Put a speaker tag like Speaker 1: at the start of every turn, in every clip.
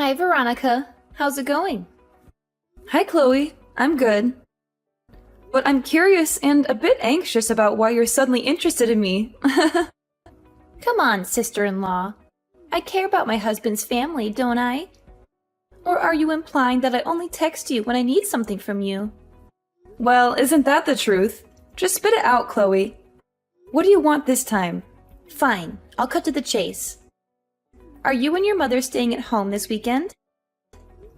Speaker 1: Hi, Veronica. How's it going?
Speaker 2: Hi, Chloe. I'm good. But I'm curious and a bit anxious about why you're suddenly interested in me.
Speaker 1: Come on, sister-in-law. I care about my husband's family, don't I? Or are you implying that I only text you when I need something from you?
Speaker 2: Well, isn't that the truth? Just spit it out, Chloe. What do you want this time?
Speaker 1: Fine, I'll cut to the chase. Are you and your mother staying at home this weekend?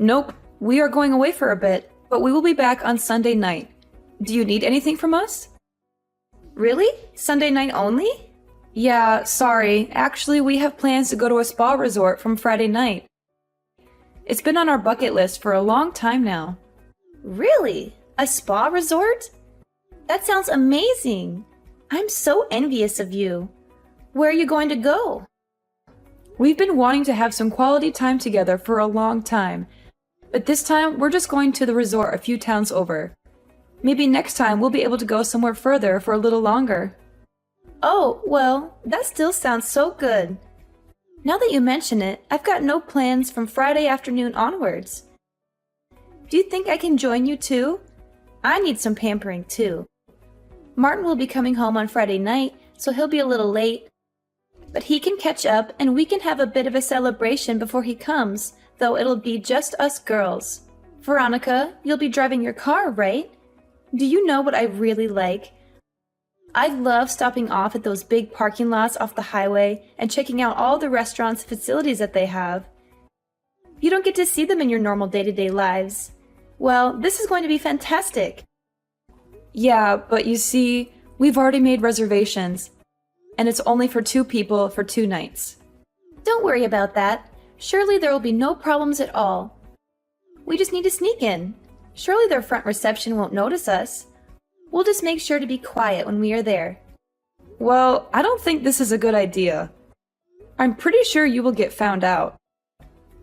Speaker 2: Nope, we are going away for a bit, but we will be back on Sunday night. Do you need anything from us?
Speaker 1: Really? Sunday night only?
Speaker 2: Yeah, sorry. Actually, we have plans to go to a spa resort from Friday night. It's been on our bucket list for a long time now.
Speaker 1: Really? A spa resort? That sounds amazing. I'm so envious of you. Where are you going to go?
Speaker 2: We've been wanting to have some quality time together for a long time, but this time we're just going to the resort a few towns over. Maybe next time we'll be able to go somewhere further for a little longer.
Speaker 1: Oh, well, that still sounds so good. Now that you mention it, I've got no plans from Friday afternoon onwards. Do you think I can join you too? I need some pampering too. Martin will be coming home on Friday night, so he'll be a little late. But he can catch up and we can have a bit of a celebration before he comes, though it'll be just us girls. Veronica, you'll be driving your car, right? Do you know what I really like? I love stopping off at those big parking lots off the highway and checking out all the restaurants and facilities that they have. You don't get to see them in your normal day-to-day lives. Well, this is going to be fantastic.
Speaker 2: Yeah, but you see, we've already made reservations, and it's only for 2 people for 2 nights.
Speaker 1: Don't worry about that. Surely there will be no problems at all. We just need to sneak in. Surely their front reception won't notice us. We'll just make sure to be quiet when we are there.
Speaker 2: Well, I don't think this is a good idea. I'm pretty sure you will get found out.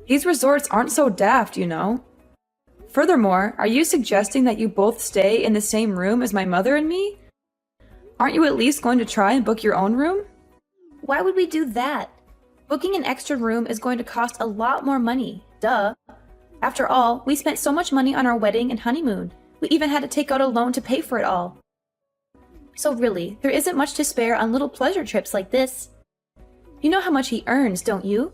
Speaker 2: These resorts aren't so daft, you know. Furthermore, are you suggesting that you both stay in the same room as my mother and me? Aren't you at least going to try and book your own room?
Speaker 1: Why would we do that? Booking an extra room is going to cost a lot more money. Duh. After all, we spent so much money on our wedding and honeymoon. We even had to take out a loan to pay for it all. So really, there isn't much to spare on little pleasure trips like this. You know how much he earns, don't you?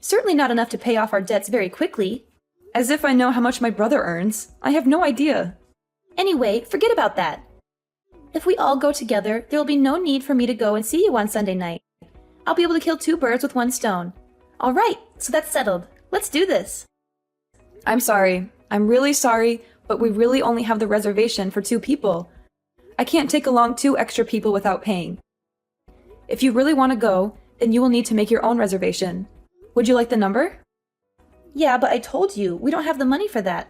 Speaker 1: Certainly not enough to pay off our debts very quickly.
Speaker 2: As if I know how much my brother earns. I have no idea.
Speaker 1: Anyway, forget about that. If we all go together, there will be no need for me to go and see you on Sunday night. I'll be able to kill 2 birds with 1 stone. All right, so that's settled. Let's do this.
Speaker 2: I'm sorry. I'm really sorry, but we really only have the reservation for 2 people. I can't take along 2 extra people without paying. If you really want to go, then you will need to make your own reservation. Would you like the number?
Speaker 1: Yeah, but I told you, we don't have the money for that.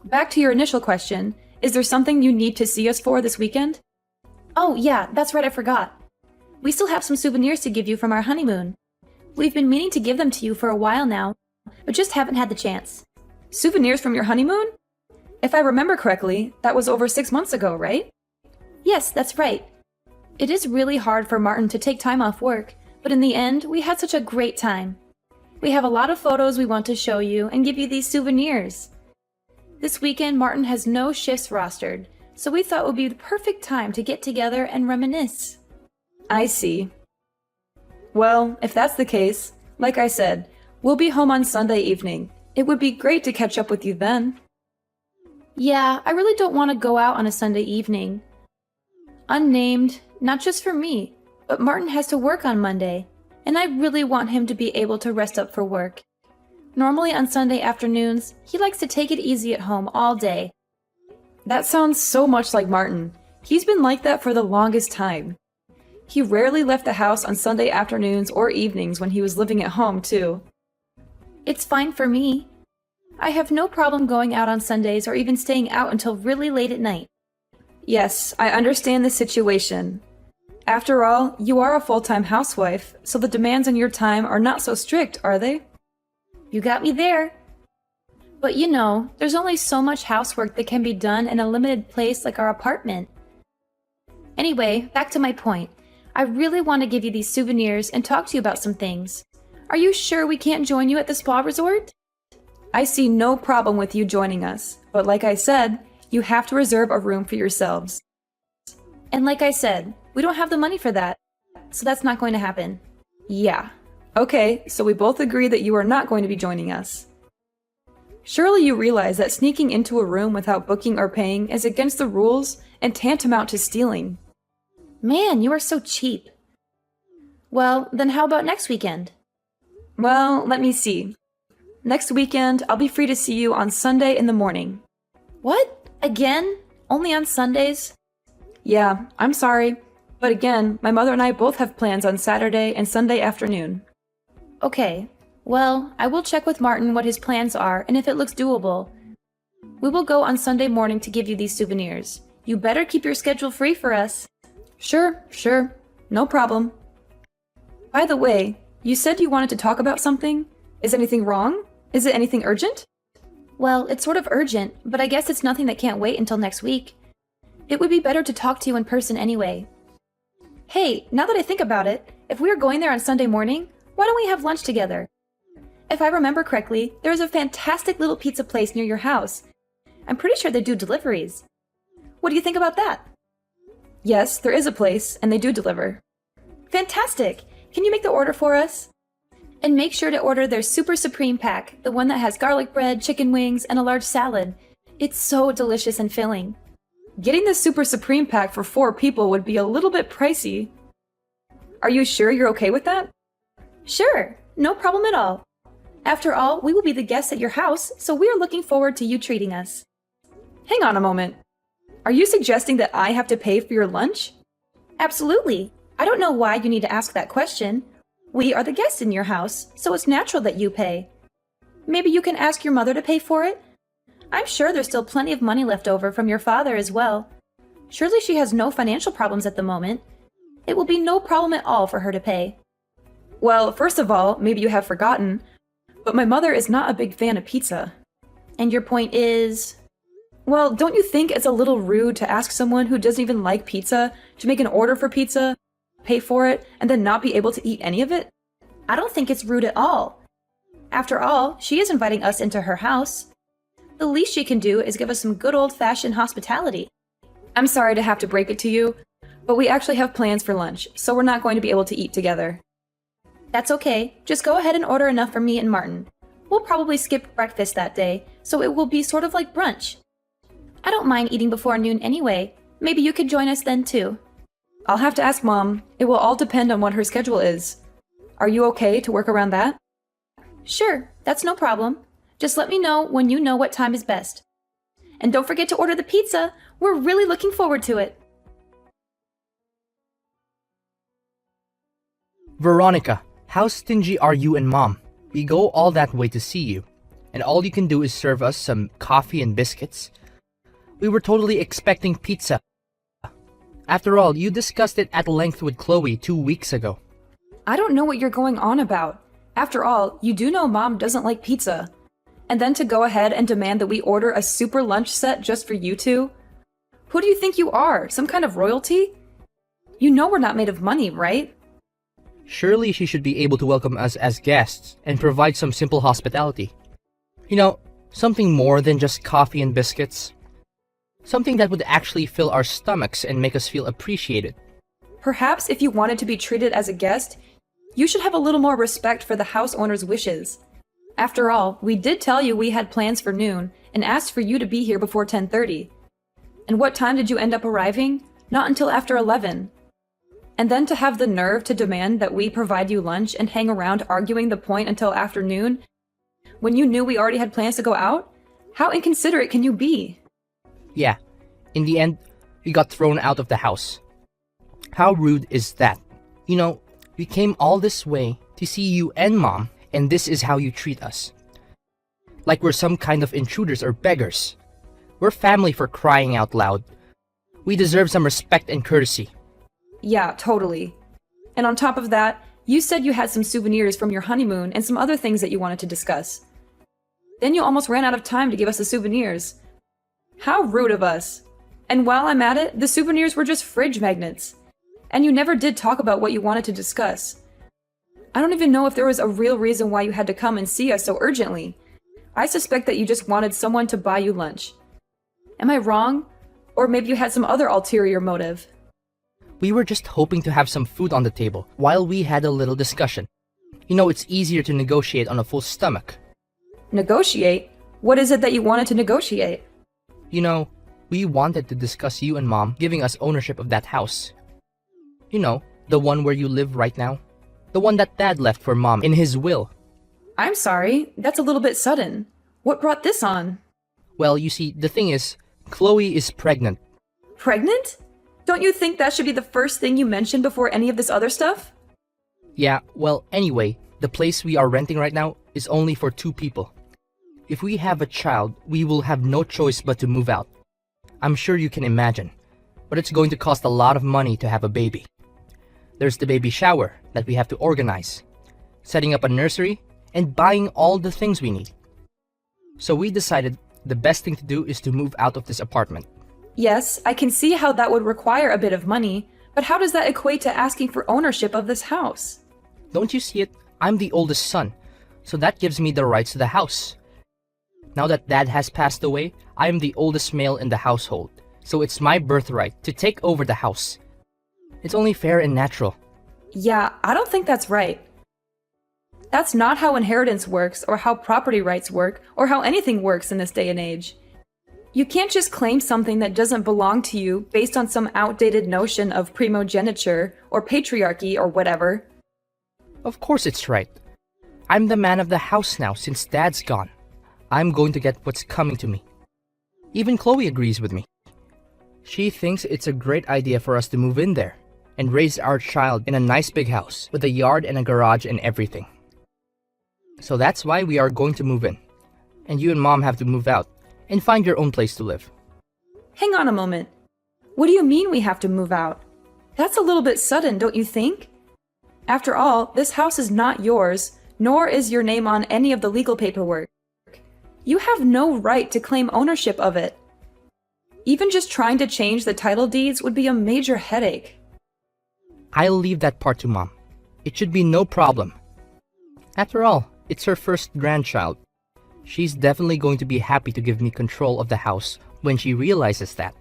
Speaker 2: Back to your initial question, is there something you need to see us for this weekend?
Speaker 1: Oh, yeah, that's right, I forgot. We still have some souvenirs to give you from our honeymoon. We've been meaning to give them to you for a while now, but just haven't had the chance.
Speaker 2: Souvenirs from your honeymoon? If I remember correctly, that was over 6 months ago, right?
Speaker 1: Yes, that's right. It is really hard for Martin to take time off work, but in the end, we had such a great time. We have a lot of photos we want to show you and give you these souvenirs. This weekend, Martin has no shifts rostered, so we thought it would be the perfect time to get together and reminisce.
Speaker 2: I see. Well, if that's the case, like I said, we'll be home on Sunday evening. It would be great to catch up with you then.
Speaker 1: Yeah, I really don't want to go out on a Sunday evening. Unnamed, not just for me, but Martin has to work on Monday, and I really want him to be able to rest up for work. Normally on Sunday afternoons, he likes to take it easy at home all day.
Speaker 2: That sounds so much like Martin. He's been like that for the longest time. He rarely left the house on Sunday afternoons or evenings when he was living at home, too.
Speaker 1: It's fine for me. I have no problem going out on Sundays or even staying out until really late at night.
Speaker 2: Yes, I understand the situation. After all, you are a full-time housewife, so the demands on your time are not so strict, are they?
Speaker 1: You got me there. But you know, there's only so much housework that can be done in a limited place like our apartment. Anyway, back to my point. I really want to give you these souvenirs and talk to you about some things. Are you sure we can't join you at the spa resort?
Speaker 2: I see no problem with you joining us, but like I said, you have to reserve a room for yourselves.
Speaker 1: And like I said, we don't have the money for that, so that's not going to happen.
Speaker 2: Yeah. Okay, so we both agree that you are not going to be joining us. Surely you realize that sneaking into a room without booking or paying is against the rules and tantamount to stealing.
Speaker 1: Man, you are so cheap. Well, then how about next weekend?
Speaker 2: Well, let me see. Next weekend, I'll be free to see you on Sunday in the morning.
Speaker 1: What? Again? Only on Sundays?
Speaker 2: Yeah, I'm sorry. But again, my mother and I both have plans on Saturday and Sunday afternoon.
Speaker 1: Okay. Well, I will check with Martin what his plans are and if it looks doable. We will go on Sunday morning to give you these souvenirs. You better keep your schedule free for us.
Speaker 2: Sure. No problem. By the way, you said you wanted to talk about something? Is anything wrong? Is it anything urgent?
Speaker 1: Well, it's sort of urgent, but I guess it's nothing that can't wait until next week. It would be better to talk to you in person anyway. Hey, now that I think about it, if we are going there on Sunday morning, why don't we have lunch together? If I remember correctly, there is a fantastic little pizza place near your house. I'm pretty sure they do deliveries. What do you think about that?
Speaker 2: Yes, there is a place, and they do deliver.
Speaker 1: Fantastic! Can you make the order for us? And make sure to order their Super Supreme pack, the one that has garlic bread, chicken wings, and a large salad. It's so delicious and filling.
Speaker 2: Getting the Super Supreme pack for 4 people would be a little bit pricey. Are you sure you're okay with that?
Speaker 1: Sure, no problem at all. After all, we will be the guests at your house, so we are looking forward to you treating us.
Speaker 2: Hang on a moment. Are you suggesting that I have to pay for your lunch?
Speaker 1: Absolutely. I don't know why you need to ask that question. We are the guests in your house, so it's natural that you pay. Maybe you can ask your mother to pay for it? I'm sure there's still plenty of money left over from your father as well. Surely she has no financial problems at the moment. It will be no problem at all for her to pay.
Speaker 2: Well, first of all, maybe you have forgotten, but my mother is not a big fan of pizza.
Speaker 1: And your point is?
Speaker 2: Well, don't you think it's a little rude to ask someone who doesn't even like pizza to make an order for pizza, pay for it, and then not be able to eat any of it?
Speaker 1: I don't think it's rude at all. After all, she is inviting us into her house. The least she can do is give us some good old-fashioned hospitality.
Speaker 2: I'm sorry to have to break it to you, but we actually have plans for lunch, so we're not going to be able to eat together.
Speaker 1: That's okay. Just go ahead and order enough for me and Martin. We'll probably skip breakfast that day, so it will be sort of like brunch. I don't mind eating before noon anyway. Maybe you could join us then too.
Speaker 2: I'll have to ask Mom. It will all depend on what her schedule is. Are you okay to work around that?
Speaker 1: Sure, that's no problem. Just let me know when you know what time is best. And don't forget to order the pizza. We're really looking forward to it.
Speaker 3: Veronica, how stingy are you and Mom? We go all that way to see you, and all you can do is serve us some coffee and biscuits. We were totally expecting pizza. After all, you discussed it at length with Chloe 2 weeks ago.
Speaker 2: I don't know what you're going on about. After all, you do know Mom doesn't like pizza. And then to go ahead and demand that we order a super lunch set just for you two? Who do you think you are? Some kind of royalty? You know we're not made of money, right?
Speaker 3: Surely she should be able to welcome us as guests and provide some simple hospitality. You know, something more than just coffee and biscuits. Something that would actually fill our stomachs and make us feel appreciated.
Speaker 2: Perhaps if you wanted to be treated as a guest, you should have a little more respect for the house owner's wishes. After all, we did tell you we had plans for noon and asked for you to be here before 10:30. And what time did you end up arriving? Not until after 11. And then to have the nerve to demand that we provide you lunch and hang around arguing the point until afternoon, when you knew we already had plans to go out? How inconsiderate can you be?
Speaker 3: Yeah, in the end, we got thrown out of the house. How rude is that? You know, we came all this way to see you and Mom, and this is how you treat us. Like we're some kind of intruders or beggars. We're family, for crying out loud. We deserve some respect and courtesy.
Speaker 2: Yeah, totally. And on top of that, you said you had some souvenirs from your honeymoon and some other things that you wanted to discuss. Then you almost ran out of time to give us the souvenirs. How rude of us. And while I'm at it, the souvenirs were just fridge magnets. And you never did talk about what you wanted to discuss. I don't even know if there was a real reason why you had to come and see us so urgently. I suspect that you just wanted someone to buy you lunch. Am I wrong? Or maybe you had some other ulterior motive.
Speaker 3: We were just hoping to have some food on the table while we had a little discussion. You know, it's easier to negotiate on a full stomach.
Speaker 2: Negotiate? What is it that you wanted to negotiate?
Speaker 3: You know, we wanted to discuss you and Mom giving us ownership of that house. You know, the one where you live right now. The one that Dad left for Mom in his will.
Speaker 2: I'm sorry, that's a little bit sudden. What brought this on?
Speaker 3: Well, you see, the thing is, Chloe is pregnant.
Speaker 2: Pregnant? Don't you think that should be the first thing you mention before any of this other stuff?
Speaker 3: Yeah, well, anyway, the place we are renting right now is only for 2 people. If we have a child, we will have no choice but to move out. I'm sure you can imagine, but it's going to cost a lot of money to have a baby. There's the baby shower that we have to organize, setting up a nursery, and buying all the things we need. So we decided the best thing to do is to move out of this apartment.
Speaker 2: Yes, I can see how that would require a bit of money, but how does that equate to asking for ownership of this house?
Speaker 3: Don't you see it? I'm the oldest son, so that gives me the rights to the house. Now that Dad has passed away, I am the oldest male in the household, so it's my birthright to take over the house. It's only fair and natural.
Speaker 2: Yeah, I don't think that's right. That's not how inheritance works, or how property rights work, or how anything works in this day and age. You can't just claim something that doesn't belong to you based on some outdated notion of primogeniture, or patriarchy, or whatever.
Speaker 3: Of course it's right. I'm the man of the house now since Dad's gone. I'm going to get what's coming to me. Even Chloe agrees with me. She thinks it's a great idea for us to move in there and raise our child in a nice big house with a yard and a garage and everything. So that's why we are going to move in. And you and Mom have to move out and find your own place to live.
Speaker 2: Hang on a moment. What do you mean we have to move out? That's a little bit sudden, don't you think? After all, this house is not yours, nor is your name on any of the legal paperwork. You have no right to claim ownership of it. Even just trying to change the title deeds would be a major headache.
Speaker 3: I'll leave that part to Mom. It should be no problem. After all, it's her first grandchild. She's definitely going to be happy to give me control of the house when she realizes that.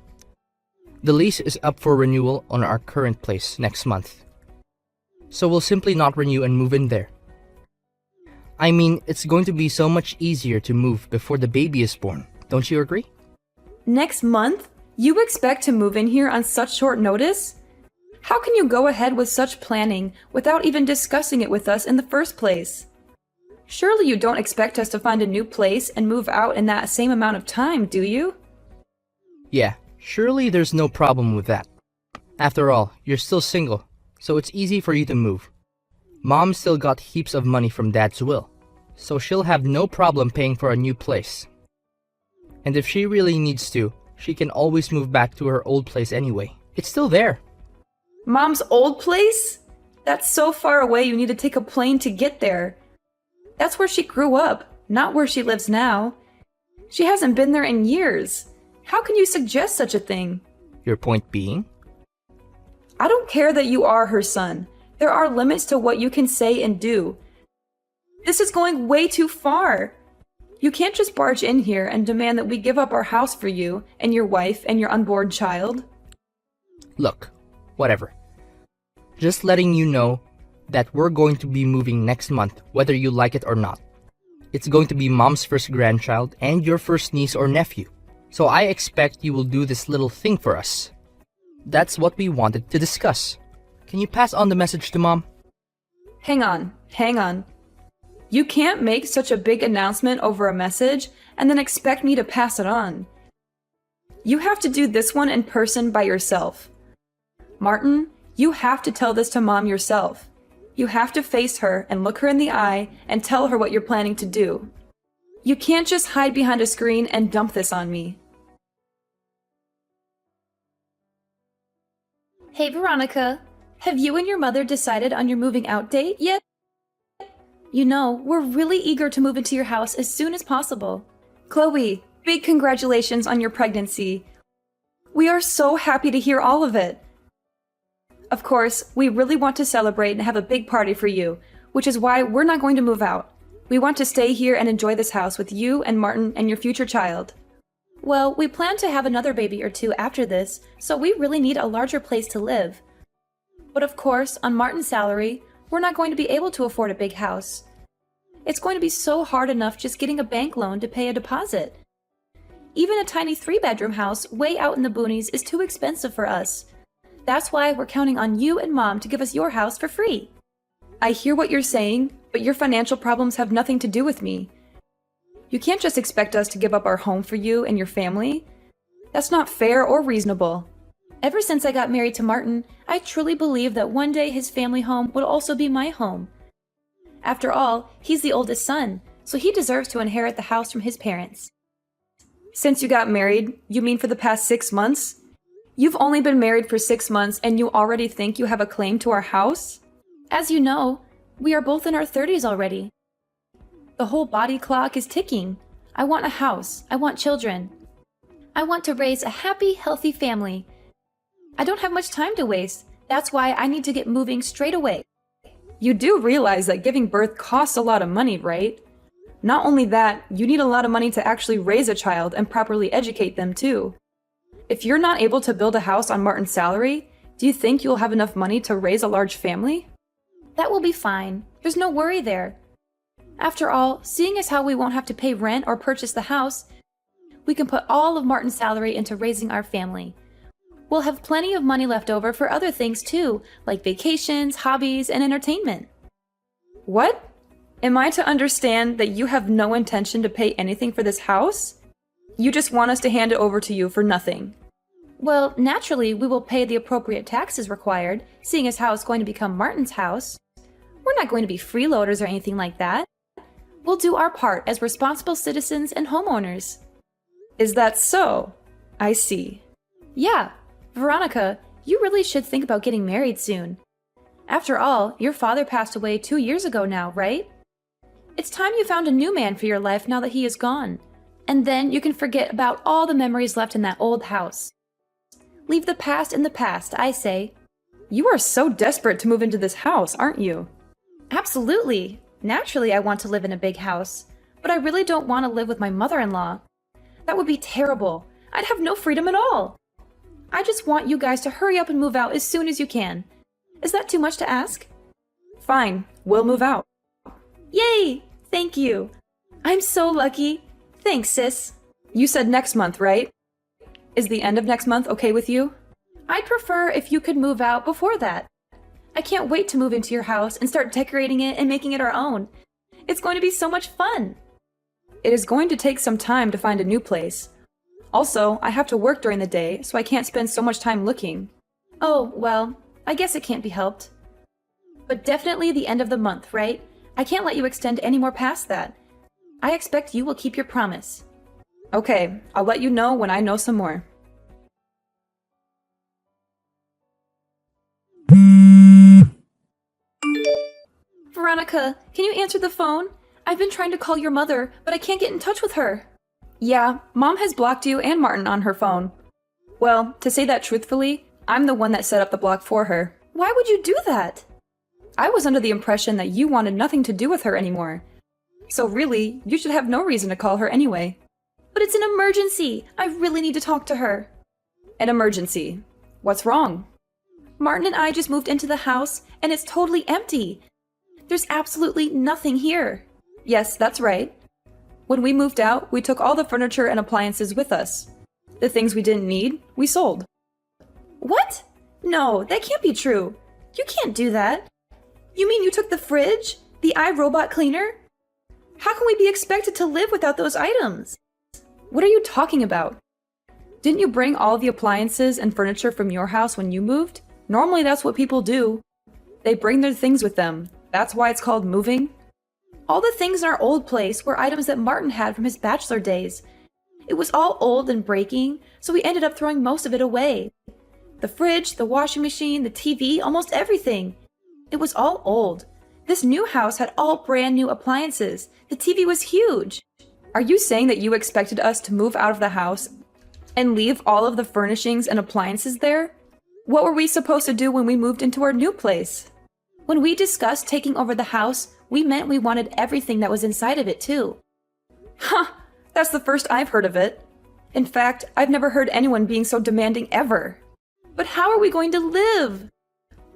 Speaker 3: The lease is up for renewal on our current place next month. So we'll simply not renew and move in there. I mean, it's going to be so much easier to move before the baby is born. Don't you agree?
Speaker 2: Next month? You expect to move in here on such short notice? How can you go ahead with such planning without even discussing it with us in the first place? Surely you don't expect us to find a new place and move out in that same amount of time, do you?
Speaker 3: Yeah, surely there's no problem with that. After all, you're still single, so it's easy for you to move. Mom still got heaps of money from Dad's will, so she'll have no problem paying for a new place. And if she really needs to, she can always move back to her old place anyway. It's still there.
Speaker 2: Mom's old place? That's so far away you need to take a plane to get there. That's where she grew up, not where she lives now. She hasn't been there in years. How can you suggest such a thing?
Speaker 3: Your point being?
Speaker 2: I don't care that you are her son. There are limits to what you can say and do. This is going way too far. You can't just barge in here and demand that we give up our house for you and your wife and your unborn child.
Speaker 3: Look, whatever. Just letting you know that we're going to be moving next month, whether you like it or not. It's going to be Mom's first grandchild and your first niece or nephew. So I expect you will do this little thing for us. That's what we wanted to discuss. Can you pass on the message to Mom?
Speaker 2: Hang on. You can't make such a big announcement over a message and then expect me to pass it on. You have to do this one in person by yourself. Martin, you have to tell this to Mom yourself. You have to face her and look her in the eye and tell her what you're planning to do. You can't just hide behind a screen and dump this on me.
Speaker 1: Hey, Veronica. Have you and your mother decided on your moving out date yet? You know, we're really eager to move into your house as soon as possible.
Speaker 2: Chloe, big congratulations on your pregnancy. We are so happy to hear all of it. Of course, we really want to celebrate and have a big party for you, which is why we're not going to move out. We want to stay here and enjoy this house with you and Martin and your future child.
Speaker 1: Well, we plan to have another baby or two after this, so we really need a larger place to live. But of course, on Martin's salary, we're not going to be able to afford a big house. It's going to be so hard enough just getting a bank loan to pay a deposit. Even a tiny 3-bedroom house way out in the boonies is too expensive for us. That's why we're counting on you and Mom to give us your house for free.
Speaker 2: I hear what you're saying, but your financial problems have nothing to do with me. You can't just expect us to give up our home for you and your family. That's not fair or reasonable.
Speaker 1: Ever since I got married to Martin, I truly believe that one day his family home would also be my home. After all, he's the oldest son, so he deserves to inherit the house from his parents.
Speaker 2: Since you got married, you mean for the past 6 months? You've only been married for 6 months and you already think you have a claim to our house?
Speaker 1: As you know, we are both in our 30s already. The whole body clock is ticking. I want a house. I want children. I want to raise a happy, healthy family. I don't have much time to waste. That's why I need to get moving straight away.
Speaker 2: You do realize that giving birth costs a lot of money, right? Not only that, you need a lot of money to actually raise a child and properly educate them too. If you're not able to build a house on Martin's salary, do you think you'll have enough money to raise a large family?
Speaker 1: That will be fine. There's no worry there. After all, seeing as how we won't have to pay rent or purchase the house, we can put all of Martin's salary into raising our family. We'll have plenty of money left over for other things too, like vacations, hobbies, and entertainment.
Speaker 2: What? Am I to understand that you have no intention to pay anything for this house? You just want us to hand it over to you for nothing.
Speaker 1: Well, naturally, we will pay the appropriate taxes required, seeing as how it's going to become Martin's house. We're not going to be freeloaders or anything like that. We'll do our part as responsible citizens and homeowners.
Speaker 2: Is that so? I see.
Speaker 1: Yeah. Veronica, you really should think about getting married soon. After all, your father passed away 2 years ago now, right? It's time you found a new man for your life now that he is gone. And then you can forget about all the memories left in that old house. Leave the past in the past, I say.
Speaker 2: You are so desperate to move into this house, aren't you?
Speaker 1: Absolutely. Naturally, I want to live in a big house. But I really don't want to live with my mother-in-law. That would be terrible. I'd have no freedom at all. I just want you guys to hurry up and move out as soon as you can. Is that too much to ask?
Speaker 2: Fine, we'll move out.
Speaker 1: Yay! Thank you. I'm so lucky. Thanks, sis.
Speaker 2: You said next month, right? Is the end of next month okay with you?
Speaker 1: I'd prefer if you could move out before that. I can't wait to move into your house and start decorating it and making it our own. It's going to be so much fun.
Speaker 2: It is going to take some time to find a new place. Also, I have to work during the day, so I can't spend so much time looking.
Speaker 1: Oh, well, I guess it can't be helped. But definitely the end of the month, right? I can't let you extend any more past that. I expect you will keep your promise.
Speaker 2: Okay, I'll let you know when I know some more.
Speaker 1: Veronica, can you answer the phone? I've been trying to call your mother, but I can't get in touch with her.
Speaker 2: Yeah, Mom has blocked you and Martin on her phone. Well, to say that truthfully, I'm the one that set up the block for her.
Speaker 1: Why would you do that?
Speaker 2: I was under the impression that you wanted nothing to do with her anymore. So really, you should have no reason to call her anyway.
Speaker 1: But it's an emergency. I really need to talk to her.
Speaker 2: An emergency? What's wrong?
Speaker 1: Martin and I just moved into the house, and it's totally empty. There's absolutely nothing here.
Speaker 2: Yes, that's right. When we moved out, we took all the furniture and appliances with us. The things we didn't need, we sold.
Speaker 1: What? No, that can't be true. You can't do that. You mean you took the fridge? The iRobot cleaner? How can we be expected to live without those items?
Speaker 2: What are you talking about? Didn't you bring all the appliances and furniture from your house when you moved? Normally that's what people do. They bring their things with them. That's why it's called moving.
Speaker 1: All the things in our old place were items that Martin had from his bachelor days. It was all old and breaking, so we ended up throwing most of it away. The fridge, the washing machine, the TV, almost everything. It was all old. This new house had all brand new appliances. The TV was huge.
Speaker 2: Are you saying that you expected us to move out of the house and leave all of the furnishings and appliances there? What were we supposed to do when we moved into our new place?
Speaker 1: When we discussed taking over the house, we meant we wanted everything that was inside of it, too.
Speaker 2: Huh, that's the first I've heard of it. In fact, I've never heard anyone being so demanding ever.
Speaker 1: But how are we going to live?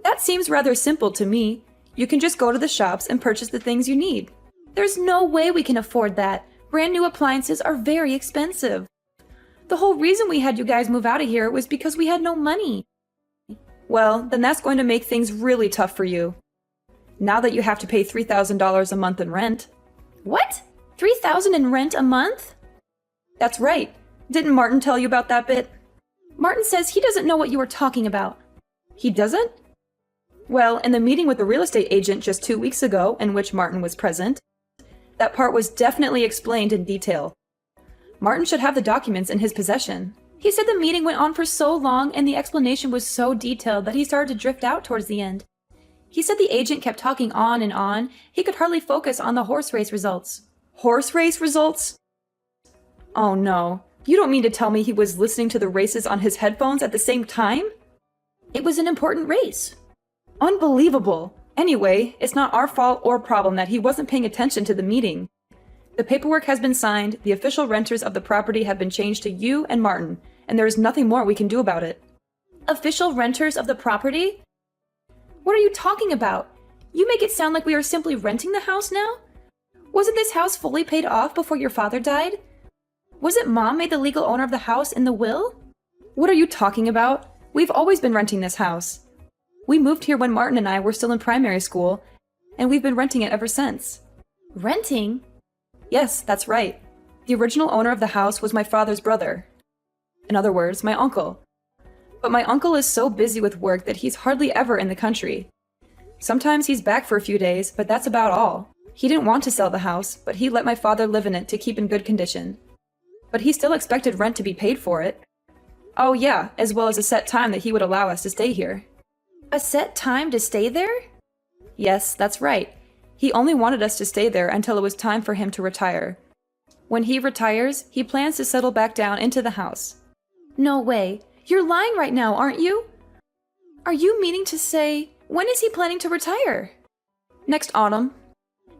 Speaker 2: That seems rather simple to me. You can just go to the shops and purchase the things you need.
Speaker 1: There's no way we can afford that. Brand new appliances are very expensive. The whole reason we had you guys move out of here was because we had no money.
Speaker 2: Well, then that's going to make things really tough for you. Now that you have to pay $3,000 a month in rent.
Speaker 1: What? $3,000 in rent a month?
Speaker 2: That's right. Didn't Martin tell you about that bit?
Speaker 1: Martin says he doesn't know what you were talking about.
Speaker 2: He doesn't? Well, in the meeting with the real estate agent just 2 weeks ago, in which Martin was present, that part was definitely explained in detail. Martin should have the documents in his possession.
Speaker 1: He said the meeting went on for so long and the explanation was so detailed that he started to drift out towards the end. He said the agent kept talking on and on. He could hardly focus on the horse race results.
Speaker 2: Horse race results? Oh no. You don't mean to tell me he was listening to the races on his headphones at the same time?
Speaker 1: It was an important race.
Speaker 2: Unbelievable. Anyway, it's not our fault or problem that he wasn't paying attention to the meeting. The paperwork has been signed, the official renters of the property have been changed to you and Martin, and there is nothing more we can do about it.
Speaker 1: Official renters of the property? What are you talking about? You make it sound like we are simply renting the house now? Wasn't this house fully paid off before your father died? Wasn't Mom made the legal owner of the house in the will?
Speaker 2: What are you talking about? We've always been renting this house. We moved here when Martin and I were still in primary school, and we've been renting it ever since.
Speaker 1: Renting?
Speaker 2: Yes, that's right. The original owner of the house was my father's brother. In other words, my uncle. But my uncle is so busy with work that he's hardly ever in the country. Sometimes he's back for a few days, but that's about all. He didn't want to sell the house, but he let my father live in it to keep in good condition. But he still expected rent to be paid for it. Oh yeah, as well as a set time that he would allow us to stay here.
Speaker 1: A set time to stay there?
Speaker 2: Yes, that's right. He only wanted us to stay there until it was time for him to retire. When he retires, he plans to settle back down into the house.
Speaker 1: No way. You're lying right now, aren't you? Are you meaning to say, when is he planning to retire?
Speaker 2: Next autumn.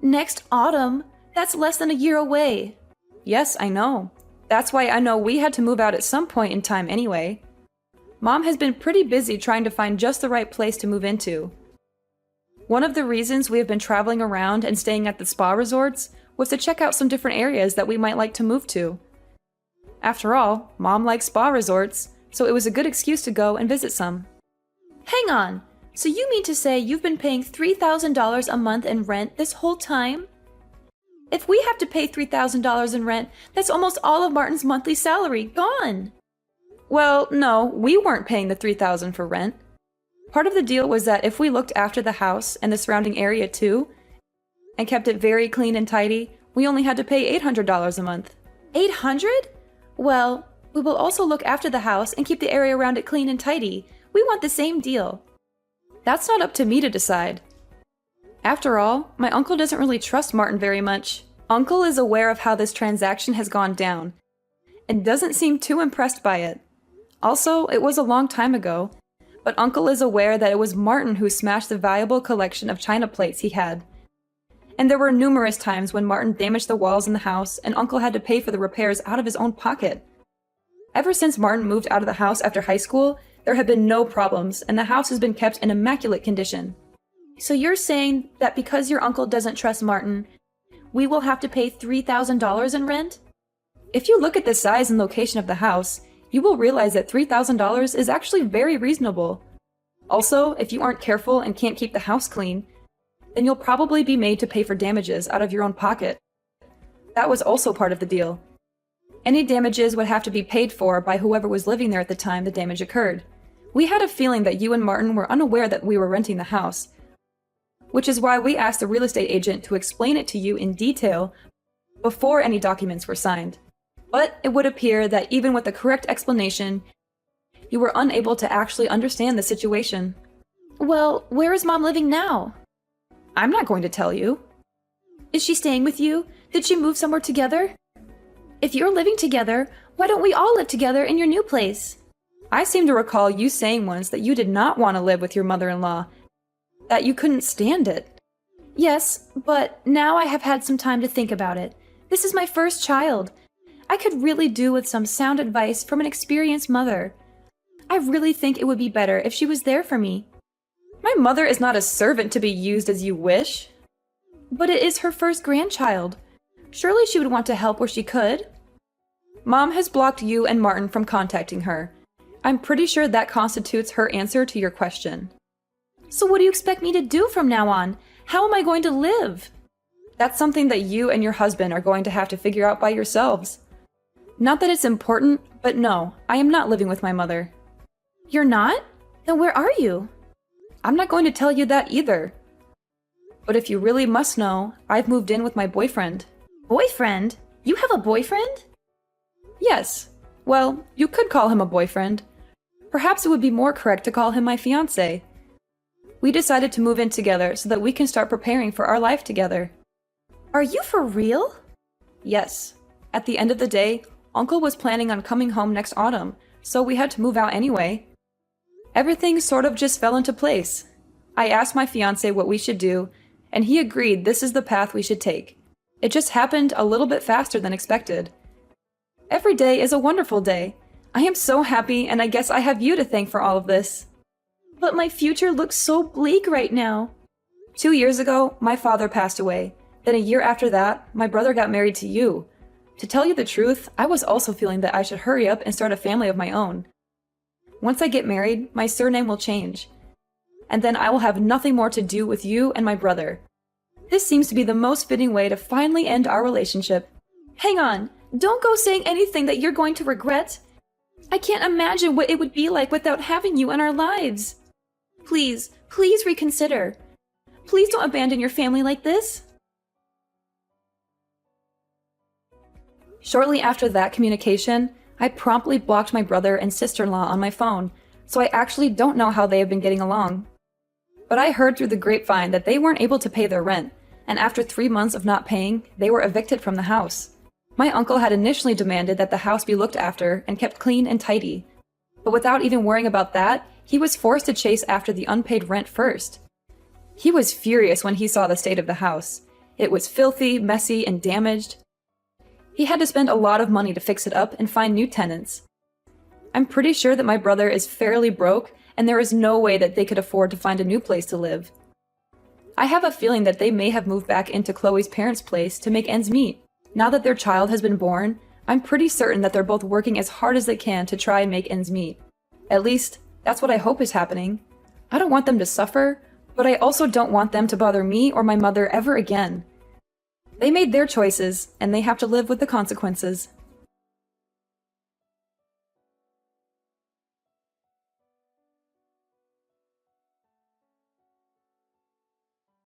Speaker 1: Next autumn? That's less than a year away.
Speaker 2: Yes, I know. That's why I know we had to move out at some point in time anyway. Mom has been pretty busy trying to find just the right place to move into. One of the reasons we have been traveling around and staying at the spa resorts was to check out some different areas that we might like to move to. After all, Mom likes spa resorts, so it was a good excuse to go and visit some.
Speaker 1: Hang on. So you mean to say you've been paying $3,000 a month in rent this whole time? If we have to pay $3,000 in rent, that's almost all of Martin's monthly salary gone.
Speaker 2: Well, no, we weren't paying the $3,000 for rent. Part of the deal was that if we looked after the house and the surrounding area too, and kept it very clean and tidy, we only had to pay $800 a month.
Speaker 1: $800? Well, we will also look after the house and keep the area around it clean and tidy. We want the same deal.
Speaker 2: That's not up to me to decide. After all, my uncle doesn't really trust Martin very much. Uncle is aware of how this transaction has gone down, and doesn't seem too impressed by it. Also, it was a long time ago, but Uncle is aware that it was Martin who smashed the valuable collection of china plates he had. And there were numerous times when Martin damaged the walls in the house and Uncle had to pay for the repairs out of his own pocket. Ever since Martin moved out of the house after high school, there have been no problems, and the house has been kept in immaculate condition.
Speaker 1: So you're saying that because your uncle doesn't trust Martin, we will have to pay $3,000 in rent?
Speaker 2: If you look at the size and location of the house, you will realize that $3,000 is actually very reasonable. Also, if you aren't careful and can't keep the house clean, then you'll probably be made to pay for damages out of your own pocket. That was also part of the deal. Any damages would have to be paid for by whoever was living there at the time the damage occurred. We had a feeling that you and Martin were unaware that we were renting the house, which is why we asked the real estate agent to explain it to you in detail before any documents were signed. But it would appear that even with the correct explanation, you were unable to actually understand the situation.
Speaker 1: Well, where is Mom living now?
Speaker 2: I'm not going to tell you.
Speaker 1: Is she staying with you? Did she move somewhere together? If you're living together, why don't we all live together in your new place?
Speaker 2: I seem to recall you saying once that you did not want to live with your mother-in-law, that you couldn't stand it.
Speaker 1: Yes, but now I have had some time to think about it. This is my first child. I could really do with some sound advice from an experienced mother. I really think it would be better if she was there for me.
Speaker 2: My mother is not a servant to be used as you wish.
Speaker 1: But it is her first grandchild. Surely she would want to help where she could.
Speaker 2: Mom has blocked you and Martin from contacting her. I'm pretty sure that constitutes her answer to your question.
Speaker 1: So what do you expect me to do from now on? How am I going to live?
Speaker 2: That's something that you and your husband are going to have to figure out by yourselves. Not that it's important, but no, I am not living with my mother.
Speaker 1: You're not? Then where are you?
Speaker 2: I'm not going to tell you that either. But if you really must know, I've moved in with my boyfriend.
Speaker 1: Boyfriend? You have a boyfriend?
Speaker 2: Yes. Well, you could call him a boyfriend. Perhaps it would be more correct to call him my fiancé. We decided to move in together so that we can start preparing for our life together.
Speaker 1: Are you for real?
Speaker 2: Yes. At the end of the day, Uncle was planning on coming home next autumn, so we had to move out anyway. Everything sort of just fell into place. I asked my fiancé what we should do, and he agreed this is the path we should take. It just happened a little bit faster than expected. Every day is a wonderful day. I am so happy, and I guess I have you to thank for all of this.
Speaker 1: But my future looks so bleak right now.
Speaker 2: 2 years ago, my father passed away. Then a year after that, my brother got married to you. To tell you the truth, I was also feeling that I should hurry up and start a family of my own. Once I get married, my surname will change. And then I will have nothing more to do with you and my brother. This seems to be the most fitting way to finally end our relationship.
Speaker 1: Hang on, don't go saying anything that you're going to regret. I can't imagine what it would be like without having you in our lives. Please, please reconsider. Please don't abandon your family like this.
Speaker 2: Shortly after that communication, I promptly blocked my brother and sister-in-law on my phone, so I actually don't know how they have been getting along. But I heard through the grapevine that they weren't able to pay their rent, and after 3 months of not paying, they were evicted from the house. My uncle had initially demanded that the house be looked after and kept clean and tidy. But without even worrying about that, he was forced to chase after the unpaid rent first. He was furious when he saw the state of the house. It was filthy, messy, and damaged. He had to spend a lot of money to fix it up and find new tenants. I'm pretty sure that my brother is fairly broke, and there is no way that they could afford to find a new place to live. I have a feeling that they may have moved back into Chloe's parents' place to make ends meet. Now that their child has been born, I'm pretty certain that they're both working as hard as they can to try and make ends meet. At least, that's what I hope is happening. I don't want them to suffer, but I also don't want them to bother me or my mother ever again. They made their choices, and they have to live with the consequences.